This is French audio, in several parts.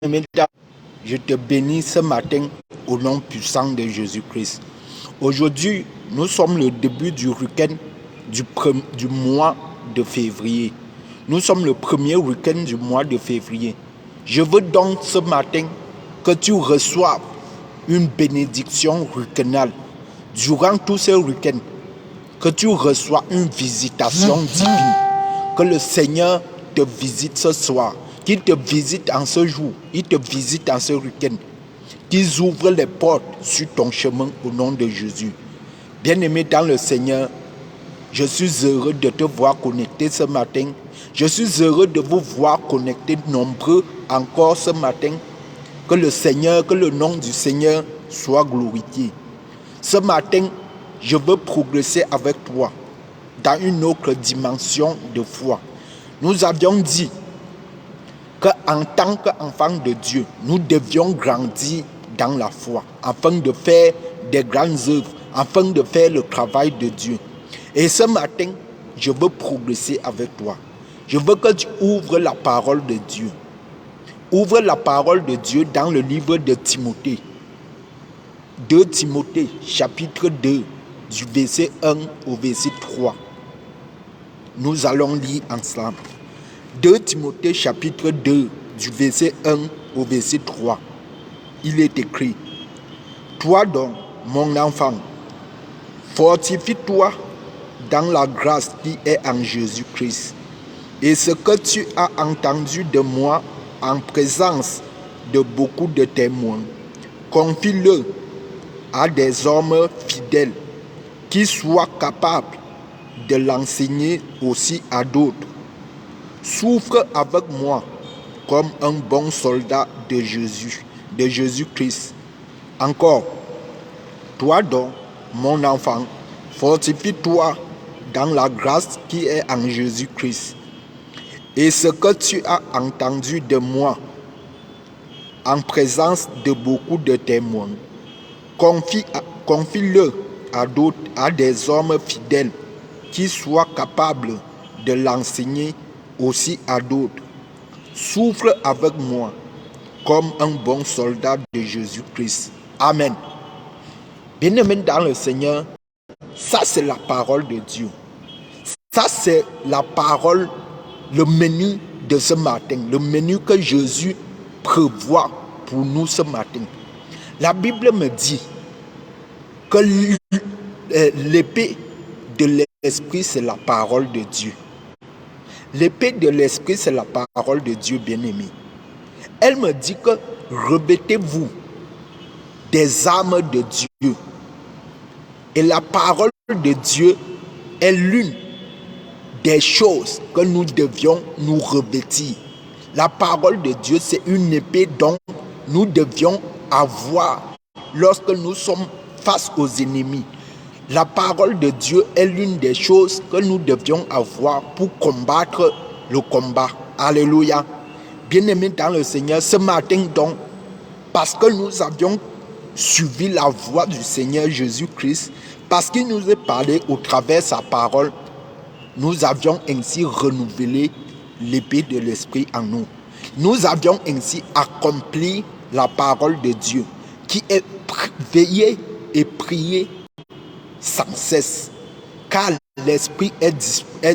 Bien-aimé, je te bénis ce matin au nom puissant de Jésus-Christ. Aujourd'hui, nous sommes le début du week-end du mois de février. Nous sommes le premier week-end du mois de février. Je veux donc ce matin que tu reçoives une bénédiction week-endale. Durant tout ce week-end, que tu reçois une visitation divine. Que le Seigneur te visite ce soir. Qu'il te visite en ce jour. Il te visite en ce week-end. Qu'ils ouvrent les portes sur ton chemin au nom de Jésus. Bien-aimé dans le Seigneur, je suis heureux de te voir connecté ce matin. Je suis heureux de vous voir connectés nombreux encore ce matin. Que le Seigneur, que le nom du Seigneur soit glorifié. Ce matin, je veux progresser avec toi dans une autre dimension de foi. Nous avions dit qu'en tant qu'enfants de Dieu, nous devions grandir dans la foi afin de faire des grandes œuvres, afin de faire le travail de Dieu. Et ce matin, je veux progresser avec toi. Je veux que tu ouvres la parole de Dieu. Ouvre la parole de Dieu dans le livre de Timothée. 2 Timothée, chapitre 2, du verset 1 au verset 3. Nous allons lire ensemble. 2 Timothée, chapitre 2, du verset 1 au verset 3. Il est écrit: Toi donc, mon enfant, fortifie-toi dans la grâce qui est en Jésus-Christ. Et ce que tu as entendu de moi en présence de beaucoup de témoins, confie-le à des hommes fidèles qui soient capables de l'enseigner aussi à d'autres. Souffre avec moi comme un bon soldat de Jésus-Christ. Encore, toi donc, mon enfant, fortifie-toi dans la grâce qui est en Jésus-Christ. Et ce que tu as entendu de moi en présence de beaucoup de témoins, confie-le à des hommes fidèles qui soient capables de l'enseigner aussi à d'autres. Souffre avec moi comme un bon soldat de Jésus-Christ. Amen. Bien-aimé dans le Seigneur, ça c'est la parole de Dieu. Ça c'est la parole, le menu de ce matin, le menu que Jésus prévoit pour nous ce matin. La Bible me dit que l'épée de l'esprit, c'est la parole de Dieu. L'épée de l'esprit, c'est la parole de Dieu, bien-aimé. Elle me dit que revêtez-vous des armes de Dieu. Et la parole de Dieu est l'une des choses que nous devions nous revêtir. La parole de Dieu, c'est une épée dont nous devions avoir lorsque nous sommes face aux ennemis. La parole de Dieu est l'une des choses que nous devions avoir pour combattre le combat. Alléluia. Bien-aimés dans le Seigneur, ce matin donc, parce que nous avions suivi la voie du Seigneur Jésus-Christ, parce qu'il nous est parlé au travers de sa parole, nous avions ainsi renouvelé l'épée de l'esprit en nous. Nous avions ainsi accompli la parole de Dieu, qui est veillée et priée sans cesse, car l'esprit est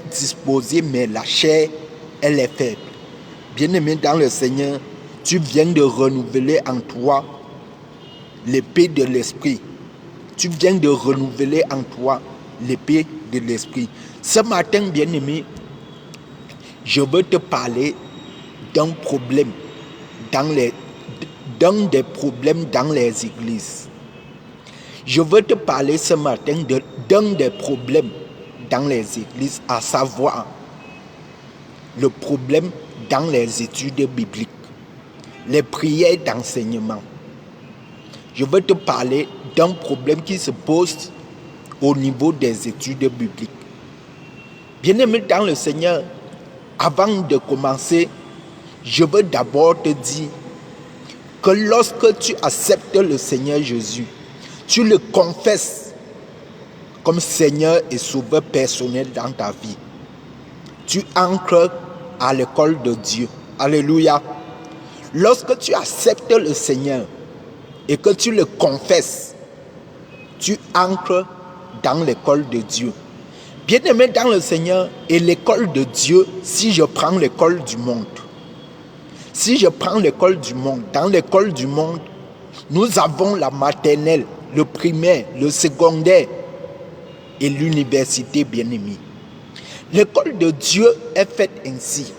disposé, mais la chair, elle est faible. Bien-aimé dans le Seigneur, tu viens de renouveler en toi l'épée de l'esprit. Tu viens de renouveler en toi l'épée de l'esprit. Ce matin, bien-aimé, je veux te parler d'un problème d'un des problèmes dans les églises. Je veux te parler ce matin d'un des problèmes dans les églises, à savoir le problème dans les études bibliques, les prières d'enseignement. Je veux te parler d'un problème qui se pose au niveau des études bibliques. Bien-aimé dans le Seigneur, avant de commencer, je veux d'abord te dire que lorsque tu acceptes le Seigneur Jésus, tu le confesses comme Seigneur et Sauveur personnel dans ta vie. Tu entres à l'école de Dieu. Alléluia. Lorsque tu acceptes le Seigneur et que tu le confesses, tu entres dans l'école de Dieu. Bien-aimé dans le Seigneur, et l'école de Dieu, si je prends l'école du monde, dans l'école du monde, nous avons la maternelle, le primaire, le secondaire et l'université, bien-aimé. L'école de Dieu est faite ainsi.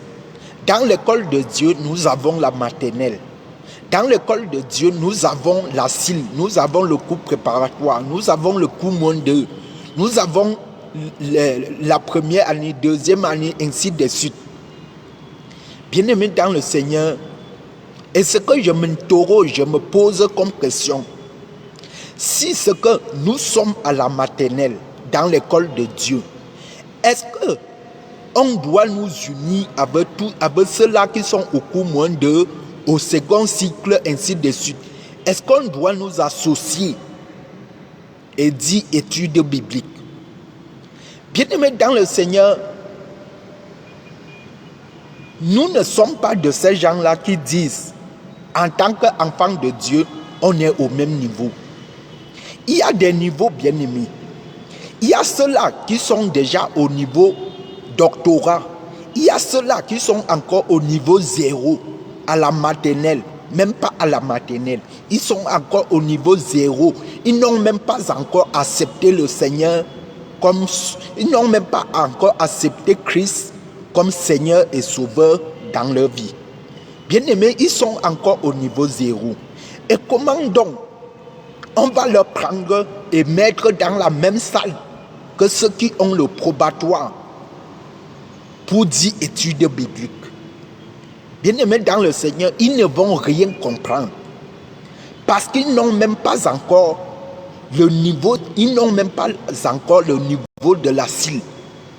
Dans l'école de Dieu, nous avons la maternelle. Dans l'école de Dieu, nous avons la CIL, nous avons le cours préparatoire, nous avons le cours moins 2, nous avons la première année, deuxième année, ainsi de suite. Bien-aimé dans le Seigneur, et ce que je m'interroge, je me pose comme question, si ce que nous sommes à la maternelle, dans l'école de Dieu, est-ce que on doit nous unir avec ceux-là qui sont au cours moins 2, au second cycle, ainsi de suite? Est-ce qu'on doit nous associer et dire études bibliques? Bien-aimés dans le Seigneur, nous ne sommes pas de ces gens-là qui disent, en tant qu'enfants de Dieu, on est au même niveau. Il y a des niveaux, bien-aimés. Il y a ceux-là qui sont déjà au niveau doctorat. Il y a ceux-là qui sont encore au niveau 0, à la maternelle, même pas à la maternelle. Ils sont encore au niveau 0. Ils n'ont même pas encore accepté le Seigneur ils n'ont même pas encore accepté Christ comme Seigneur et Sauveur dans leur vie. Bien-aimés, ils sont encore au niveau 0. Et comment donc on va leur prendre et mettre dans la même salle que ceux qui ont le probatoire pour dire études bibliques? Bien-aimés dans le Seigneur, ils ne vont rien comprendre parce qu'ils n'ont même pas encore le niveau, de la CIL.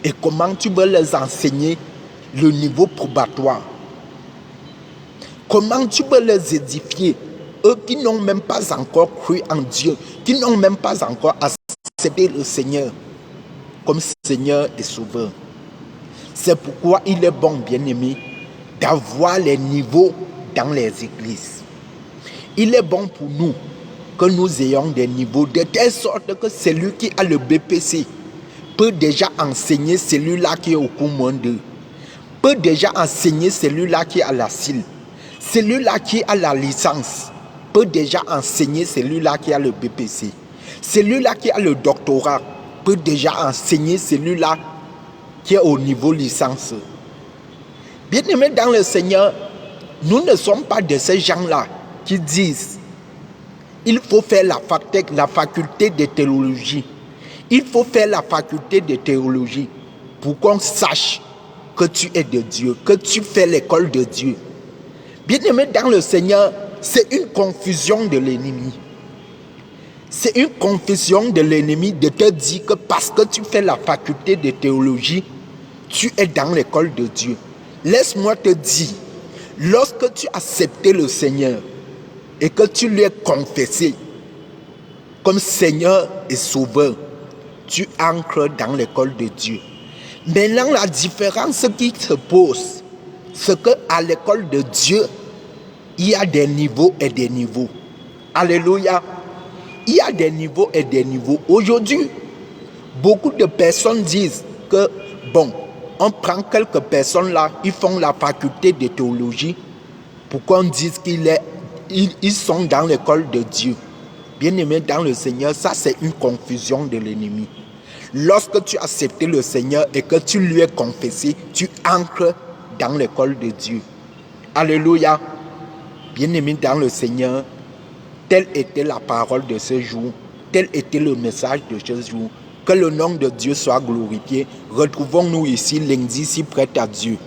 Et comment tu veux les enseigner le niveau probatoire? Comment tu peux les édifier, eux qui n'ont même pas encore cru en Dieu, qui n'ont même pas encore accepté le Seigneur comme Seigneur et Sauveur? C'est pourquoi il est bon, bien-aimé, d'avoir les niveaux dans les églises. Il est bon pour nous que nous ayons des niveaux de telle sorte que celui qui a le BPC peut déjà enseigner celui-là qui est au cours moins 2, peut déjà enseigner celui-là qui a la CIL. Celui-là qui a la licence peut déjà enseigner celui-là qui a le BPC. Celui-là qui a le doctorat peut déjà enseigner celui-là qui est au niveau licence. Bien-aimés dans le Seigneur, nous ne sommes pas de ces gens-là qui disent il faut faire la faculté de théologie. Il faut faire la faculté de théologie pour qu'on sache que tu es de Dieu, que tu fais l'école de Dieu. Bien-aimé dans le Seigneur, c'est une confusion de l'ennemi. C'est une confusion de l'ennemi de te dire que parce que tu fais la faculté de théologie, tu es dans l'école de Dieu. Laisse-moi te dire, lorsque tu as accepté le Seigneur et que tu lui as confessé comme Seigneur et Sauveur, tu entres dans l'école de Dieu. Maintenant, la différence qui se pose, c'est qu'à l'école de Dieu, il y a des niveaux et des niveaux. Alléluia. Il y a des niveaux et des niveaux. Aujourd'hui, beaucoup de personnes disent que, bon, on prend quelques personnes là, ils font la faculté de théologie pour qu'on dise qu'ils sont dans l'école de Dieu. Bien-aimé dans le Seigneur, ça c'est une confusion de l'ennemi. Lorsque tu as accepté le Seigneur et que tu lui as confessé, tu entres dans l'école de Dieu. Alléluia. Bien-aimé dans le Seigneur, telle était la parole de ce jour, tel était le message de ce jour. Que le nom de Dieu soit glorifié. Retrouvons-nous ici lundi si près à Dieu.